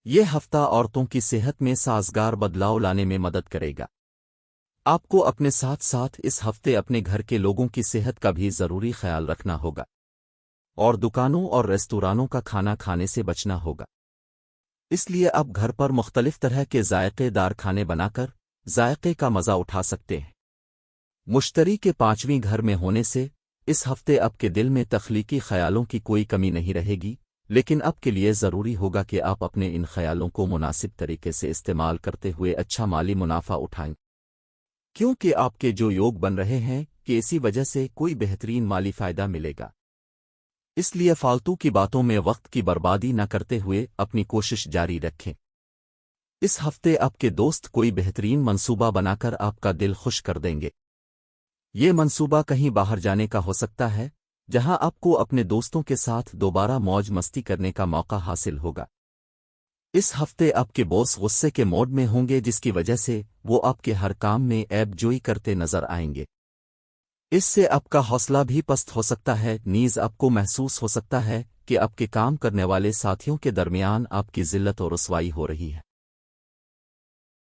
یہ ہفتہ عورتوں کی صحت میں سازگار بدلاؤ لانے میں مدد کرے گا۔ آپ کو اپنے ساتھ ساتھ اس ہفتے اپنے گھر کے لوگوں کی صحت کا بھی ضروری خیال رکھنا ہوگا اور دکانوں اور ریستورانوں کا کھانا کھانے سے بچنا ہوگا۔ اس لیے آپ گھر پر مختلف طرح کے ذائقے دار کھانے بنا کر ذائقے کا مزہ اٹھا سکتے ہیں۔ مشتری کے پانچویں گھر میں ہونے سے اس ہفتے آپ کے دل میں تخلیقی خیالوں کی کوئی کمی نہیں رہے گی، لیکن آپ کے لیے ضروری ہوگا کہ آپ اپنے ان خیالوں کو مناسب طریقے سے استعمال کرتے ہوئے اچھا مالی منافع اٹھائیں، کیونکہ آپ کے جو یوگ بن رہے ہیں کہ اسی وجہ سے کوئی بہترین مالی فائدہ ملے گا۔ اس لیے فالتو کی باتوں میں وقت کی بربادی نہ کرتے ہوئے اپنی کوشش جاری رکھیں۔ اس ہفتے آپ کے دوست کوئی بہترین منصوبہ بنا کر آپ کا دل خوش کر دیں گے۔ یہ منصوبہ کہیں باہر جانے کا ہو سکتا ہے، جہاں آپ کو اپنے دوستوں کے ساتھ دوبارہ موج مستی کرنے کا موقع حاصل ہوگا۔ اس ہفتے آپ کے باس غصے کے موڈ میں ہوں گے، جس کی وجہ سے وہ آپ کے ہر کام میں عیب جوئی کرتے نظر آئیں گے۔ اس سے آپ کا حوصلہ بھی پست ہو سکتا ہے، نیز آپ کو محسوس ہو سکتا ہے کہ آپ کے کام کرنے والے ساتھیوں کے درمیان آپ کی ذلت اور رسوائی ہو رہی ہے۔